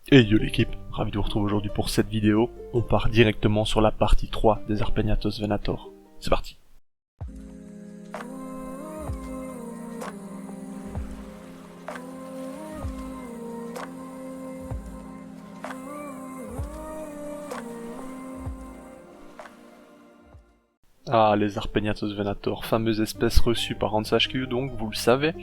Et yo l'équipe, ravi de vous retrouver aujourd'hui pour cette vidéo. On part directement sur la partie 3 des Arpegnathos Venator. C'est parti. Ah, les Arpegnathos Venator, fameuse espèce reçue par Hans HQ, donc vous le savez.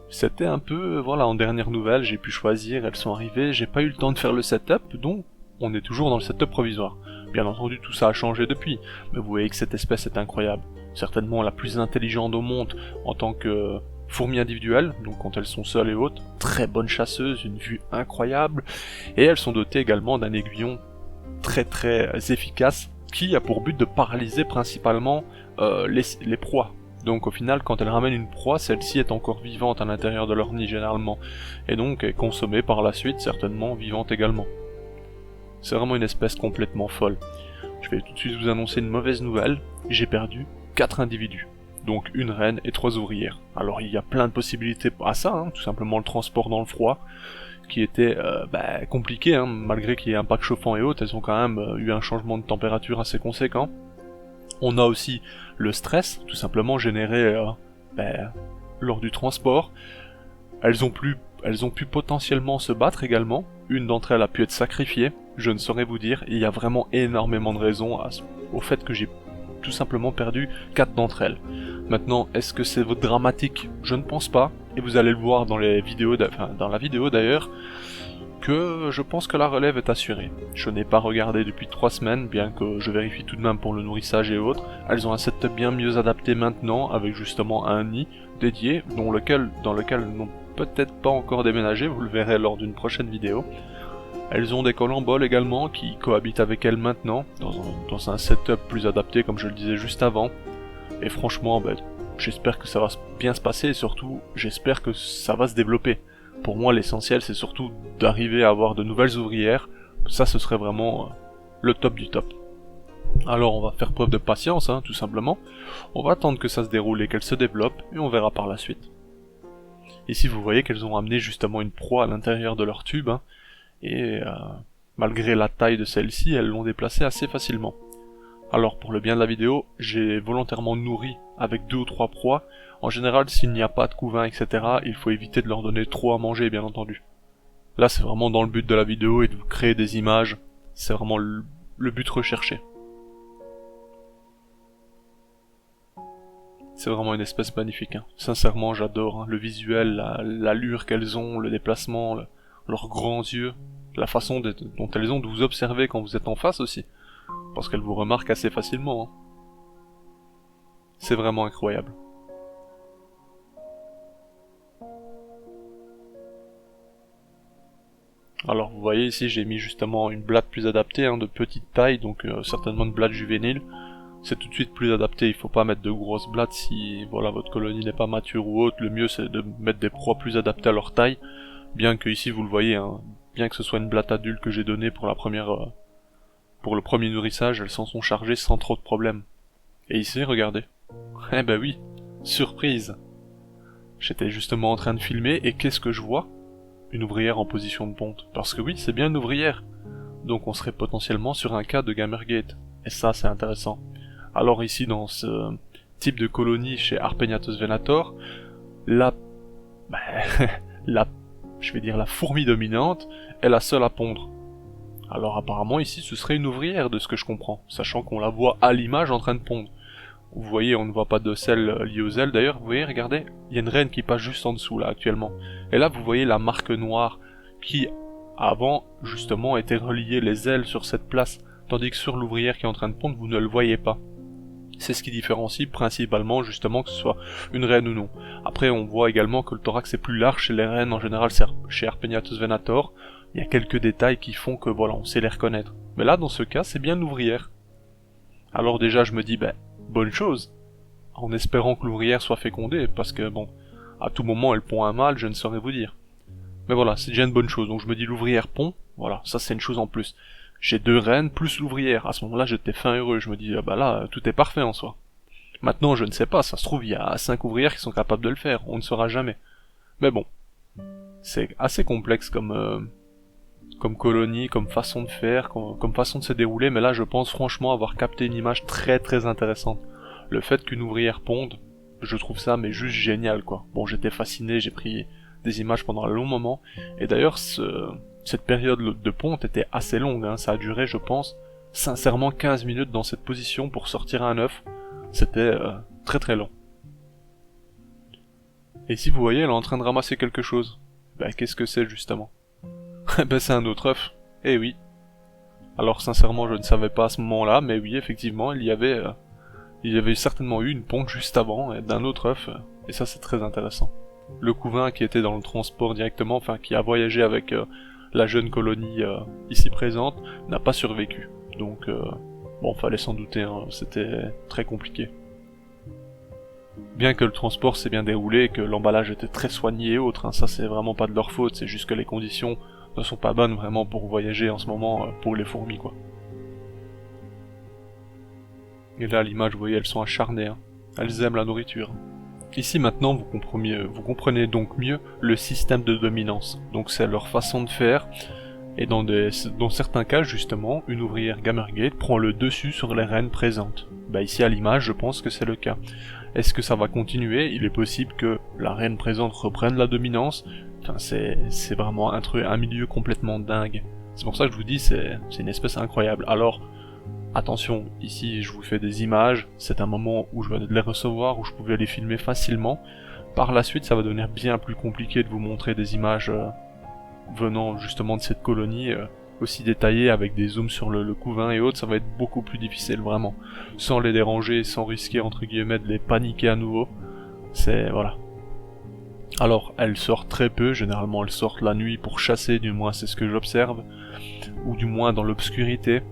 C'était un peu, voilà, en dernière nouvelle, j'ai pu choisir, elles sont arrivées, j'ai pas eu le temps de faire le setup, donc on est toujours dans le setup provisoire. Bien entendu, tout ça a changé depuis, mais vous voyez que cette espèce est incroyable. Certainement la plus intelligente au monde en tant que fourmi individuelle, donc quand elles sont seules et hautes, très bonne chasseuse, une vue incroyable, et elles sont dotées également d'un aiguillon très efficace, qui a pour but de paralyser principalement les proies. Donc au final, quand elles ramènent une proie, celle-ci est encore vivante à l'intérieur de leur nid généralement, et donc est consommée par la suite, certainement vivante également. C'est vraiment une espèce complètement folle. Je vais tout de suite vous annoncer une mauvaise nouvelle, j'ai perdu 4 individus, donc une reine et 3 ouvrières. Alors il y a plein de possibilités à ça, hein, tout simplement le transport dans le froid, qui était compliqué, hein, malgré qu'il y ait un pack chauffant et autres, elles ont quand même eu un changement de température assez conséquent. On a aussi le stress, tout simplement généré lors du transport. Elles ont pu potentiellement se battre également, une d'entre elles a pu être sacrifiée, je ne saurais vous dire, il y a vraiment énormément de raisons au fait que j'ai tout simplement perdu 4 d'entre elles. Maintenant, est-ce que c'est dramatique? Je ne pense pas, et vous allez le voir dans les vidéos, dans la vidéo d'ailleurs, que je pense que la relève est assurée. Je n'ai pas regardé depuis 3 semaines, bien que je vérifie tout de même pour le nourrissage et autres. Elles ont un setup bien mieux adapté maintenant, avec justement un nid dédié, dans lequel elles n'ont peut-être pas encore déménagé, vous le verrez lors d'une prochaine vidéo. Elles ont des colamboles également qui cohabitent avec elles maintenant, dans un setup plus adapté comme je le disais juste avant. Et franchement, j'espère que ça va bien se passer et surtout, j'espère que ça va se développer. Pour moi, l'essentiel, c'est surtout d'arriver à avoir de nouvelles ouvrières. Ça, ce serait vraiment le top du top. Alors, on va faire preuve de patience, hein, tout simplement. On va attendre que ça se déroule et qu'elle se développe, et on verra par la suite. Ici, vous voyez qu'elles ont amené justement une proie à l'intérieur de leur tube, hein, et malgré la taille de celle-ci, elles l'ont déplacée assez facilement. Alors, pour le bien de la vidéo, j'ai volontairement nourri avec 2 ou 3 proies. En général, s'il n'y a pas de couvain, etc., il faut éviter de leur donner trop à manger, bien entendu. Là, c'est vraiment dans le but de la vidéo et de vous créer des images. C'est vraiment le but recherché. C'est vraiment une espèce magnifique, hein. Sincèrement, j'adore, hein. Le visuel, l'allure qu'elles ont, le déplacement, leurs grands yeux, la façon dont elles ont de vous observer quand vous êtes en face aussi. Parce qu'elles vous remarquent assez facilement, hein. C'est vraiment incroyable. Alors vous voyez ici j'ai mis justement une blatte plus adaptée, hein, de petite taille, donc certainement une blatte juvénile. C'est tout de suite plus adapté, il faut pas mettre de grosses blattes si voilà votre colonie n'est pas mature ou autre. Le mieux c'est de mettre des proies plus adaptées à leur taille, bien que ici vous le voyez, hein, bien que ce soit une blatte adulte que j'ai donnée pour pour le premier nourrissage, elles s'en sont chargées sans trop de problèmes. Et ici regardez, eh ben oui, surprise. J'étais justement en train de filmer et qu'est-ce que je vois? Une ouvrière en position de ponte. Parce que oui, c'est bien une ouvrière. Donc on serait potentiellement sur un cas de Gamergate. Et ça, c'est intéressant. Alors ici, dans ce type de colonie chez Arpegnathos Venator, je vais dire la fourmi dominante, est la seule à pondre. Alors apparemment ici, ce serait une ouvrière de ce que je comprends, sachant qu'on la voit à l'image en train de pondre. Vous voyez, on ne voit pas de sel lié aux ailes. D'ailleurs, vous voyez, regardez, il y a une reine qui passe juste en dessous, là, actuellement. Et là, vous voyez la marque noire qui, avant, justement, était reliée les ailes sur cette place, tandis que sur l'ouvrière qui est en train de pondre, vous ne le voyez pas. C'est ce qui différencie principalement, justement, que ce soit une reine ou non. Après, on voit également que le thorax est plus large chez les reines, en général, chez Arpegnathos Venator. Il y a quelques détails qui font que, voilà, on sait les reconnaître. Mais là, dans ce cas, c'est bien l'ouvrière. Alors déjà, je me dis, bonne chose, en espérant que l'ouvrière soit fécondée, parce que bon, à tout moment elle pond un mâle, je ne saurais vous dire. Mais voilà, c'est déjà une bonne chose, donc je me dis l'ouvrière pond, voilà, ça c'est une chose en plus. J'ai 2 reines plus l'ouvrière, à ce moment-là j'étais fin heureux, je me dis, là, tout est parfait en soi. Maintenant je ne sais pas, ça se trouve il y a 5 ouvrières qui sont capables de le faire, on ne saura jamais. Mais bon, c'est assez complexe comme comme colonie, comme façon de faire, comme façon de se dérouler, mais là je pense franchement avoir capté une image très très intéressante. Le fait qu'une ouvrière ponde, je trouve ça mais juste génial quoi. Bon, j'étais fasciné, j'ai pris des images pendant un long moment, et d'ailleurs cette période de ponte était assez longue, hein. Ça a duré je pense sincèrement 15 minutes dans cette position pour sortir un œuf. C'était très très long. Et si vous voyez, elle est en train de ramasser quelque chose. Ben qu'est-ce que c'est justement? Ben c'est un autre œuf. Eh oui. Alors sincèrement je ne savais pas à ce moment-là, mais oui effectivement il y avait certainement eu une ponte juste avant d'un autre œuf, et ça c'est très intéressant. Le couvain qui était dans le transport directement, enfin qui a voyagé avec la jeune colonie ici présente, n'a pas survécu. Donc bon, fallait s'en douter, hein, c'était très compliqué. Bien que le transport s'est bien déroulé, que l'emballage était très soigné et autres, hein, ça c'est vraiment pas de leur faute, c'est juste que les conditions ne sont pas bonnes vraiment pour voyager en ce moment pour les fourmis quoi. Et là, à l'image, vous voyez, elles sont acharnées, hein. Elles aiment la nourriture. Ici, maintenant, vous comprenez donc mieux le système de dominance. Donc, c'est leur façon de faire. Et dans certains cas, justement, une ouvrière Gamergate prend le dessus sur les reines présentes. Bah, ici, à l'image, je pense que c'est le cas. Est-ce que ça va continuer? Il est possible que la reine présente reprenne la dominance. Enfin, c'est vraiment un milieu complètement dingue. C'est pour ça que je vous dis, c'est une espèce incroyable. Alors, attention, ici je vous fais des images, c'est un moment où je venais de les recevoir, où je pouvais les filmer facilement. Par la suite, ça va devenir bien plus compliqué de vous montrer des images venant justement de cette colonie, aussi détaillées, avec des zooms sur le couvain et autres, ça va être beaucoup plus difficile vraiment. Sans les déranger, sans risquer entre guillemets de les paniquer à nouveau. Voilà. Alors, elles sortent très peu, généralement elles sortent la nuit pour chasser, du moins c'est ce que j'observe, ou du moins dans l'obscurité.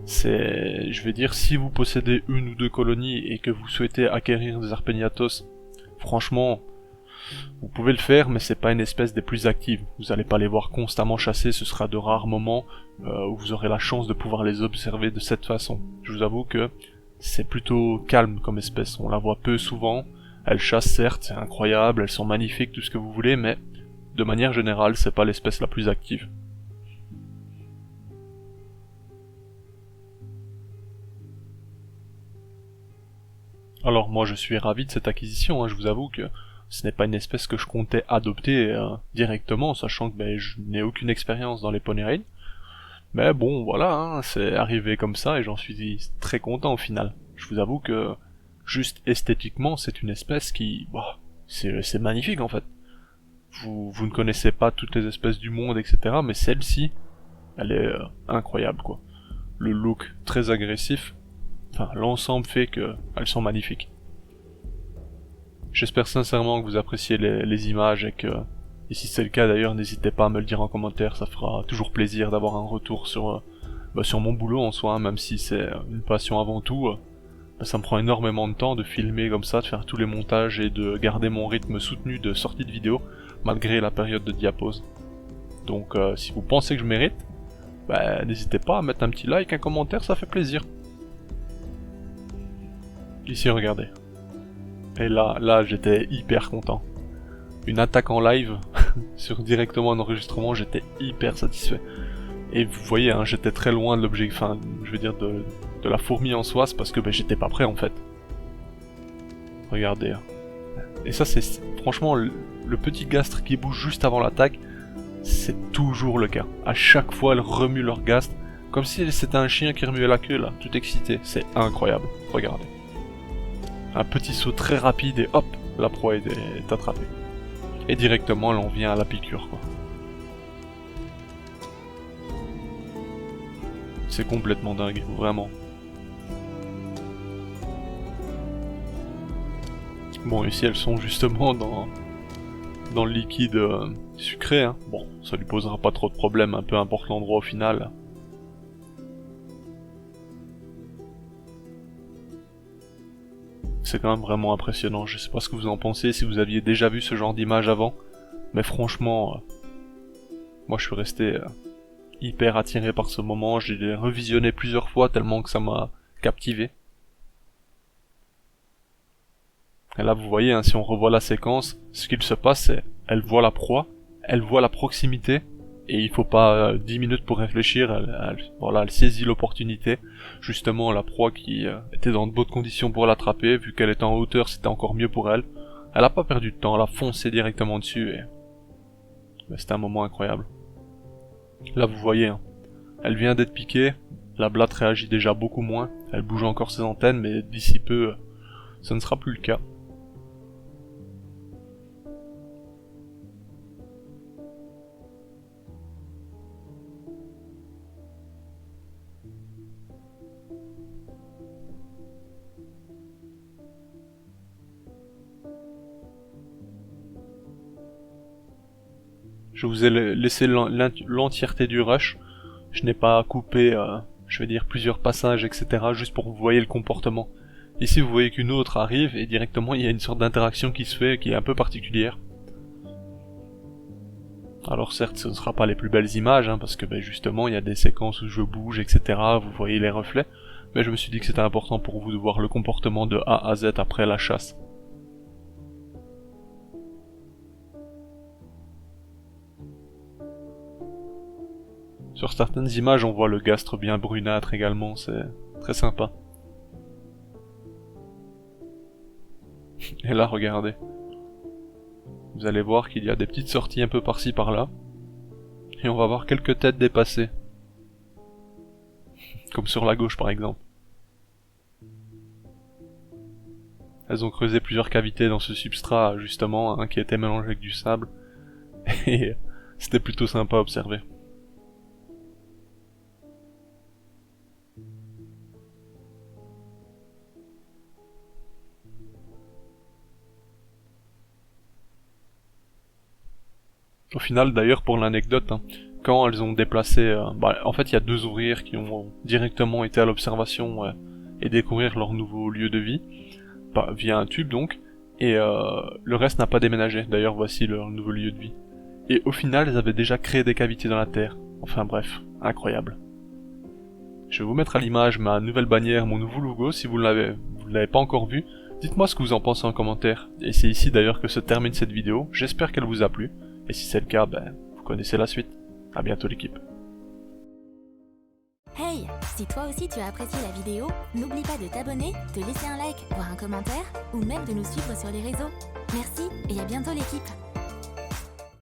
Je vais dire, si vous possédez une ou deux colonies et que vous souhaitez acquérir des Arpegnathos, franchement, vous pouvez le faire, mais c'est pas une espèce des plus actives. Vous allez pas les voir constamment chasser, ce sera de rares moments où vous aurez la chance de pouvoir les observer de cette façon. Je vous avoue que c'est plutôt calme comme espèce, on la voit peu souvent, elles chassent certes, c'est incroyable, elles sont magnifiques, tout ce que vous voulez, mais de manière générale, c'est pas l'espèce la plus active. Alors moi je suis ravi de cette acquisition, hein. Je vous avoue que ce n'est pas une espèce que je comptais adopter directement, sachant que je n'ai aucune expérience dans les poney. Mais bon voilà, hein, c'est arrivé comme ça et j'en suis très content au final. Je vous avoue que juste esthétiquement c'est une espèce qui... c'est magnifique en fait. Vous ne connaissez pas toutes les espèces du monde, etc. Mais celle-ci, elle est incroyable quoi. Le look très agressif, enfin l'ensemble fait que elles sont magnifiques. J'espère sincèrement que vous appréciez les images et si c'est le cas d'ailleurs, n'hésitez pas à me le dire en commentaire, ça fera toujours plaisir d'avoir un retour sur mon boulot en soi, hein, même si c'est une passion avant tout. Ça me prend énormément de temps de filmer comme ça, de faire tous les montages et de garder mon rythme soutenu de sortie de vidéo, malgré la période de diapause. Donc si vous pensez que je mérite, n'hésitez pas à mettre un petit like, un commentaire, ça fait plaisir. Ici, regardez. Et là, j'étais hyper content. Une attaque en live, sur directement un enregistrement, j'étais hyper satisfait. Et vous voyez, hein, j'étais très loin de l'objet, enfin, je veux dire, de la fourmi en soi, c'est parce que j'étais pas prêt en fait. Regardez. Et ça, c'est franchement, le petit gastre qui bouge juste avant l'attaque, c'est toujours le cas. À chaque fois, elles remuent leur gastre, comme si c'était un chien qui remuait la queue là, tout excité. C'est incroyable. Regardez. Un petit saut très rapide et hop, la proie est attrapée. Et directement, elle en vient à la piqûre, quoi. C'est complètement dingue, vraiment. Bon, ici, elles sont justement dans le liquide sucré, hein. Bon, ça lui posera pas trop de problèmes, peu importe l'endroit au final. C'est quand même vraiment impressionnant, je sais pas ce que vous en pensez, si vous aviez déjà vu ce genre d'image avant, mais franchement, moi je suis resté hyper attiré par ce moment, je l'ai revisionné plusieurs fois tellement que ça m'a captivé. Et là vous voyez, hein, si on revoit la séquence, ce qu'il se passe c'est, elle voit la proie, elle voit la proximité, et il faut pas 10 minutes pour réfléchir, voilà, elle saisit l'opportunité. Justement, la proie qui était dans de bonnes conditions pour l'attraper, vu qu'elle était en hauteur, c'était encore mieux pour elle. Elle a pas perdu de temps, elle a foncé directement dessus et c'était un moment incroyable. Là vous voyez, hein, elle vient d'être piquée, la blatte réagit déjà beaucoup moins, elle bouge encore ses antennes, mais d'ici peu, ça ne sera plus le cas. Je vous ai laissé l'entièreté du rush. Je n'ai pas coupé, je vais dire, plusieurs passages, etc. juste pour que vous voyez le comportement. Ici, vous voyez qu'une autre arrive et directement, il y a une sorte d'interaction qui se fait, qui est un peu particulière. Alors certes, ce ne sera pas les plus belles images, hein, parce que justement, il y a des séquences où je bouge, etc. Vous voyez les reflets. Mais je me suis dit que c'était important pour vous de voir le comportement de A à Z après la chasse. Sur certaines images, on voit le gastre bien brunâtre également, c'est très sympa. Et là, regardez. Vous allez voir qu'il y a des petites sorties un peu par-ci par-là. Et on va voir quelques têtes dépassées. Comme sur la gauche par exemple. Elles ont creusé plusieurs cavités dans ce substrat, justement, qui était mélangé avec du sable. Et c'était plutôt sympa à observer. Au final, d'ailleurs, pour l'anecdote, hein, quand elles ont déplacé... en fait, il y a deux ouvrières qui ont directement été à l'observation et découvrir leur nouveau lieu de vie, via un tube donc, et le reste n'a pas déménagé. D'ailleurs, voici leur nouveau lieu de vie. Et au final, elles avaient déjà créé des cavités dans la terre. Enfin bref, incroyable. Je vais vous mettre à l'image ma nouvelle bannière, mon nouveau logo, si vous ne l'avez pas encore vu. Dites-moi ce que vous en pensez en commentaire. Et c'est ici d'ailleurs que se termine cette vidéo. J'espère qu'elle vous a plu. Et si c'est le cas, vous connaissez la suite. À bientôt l'équipe. Hey, si toi aussi tu as apprécié la vidéo, n'oublie pas de t'abonner, de laisser un like, voire un commentaire, ou même de nous suivre sur les réseaux. Merci et à bientôt l'équipe.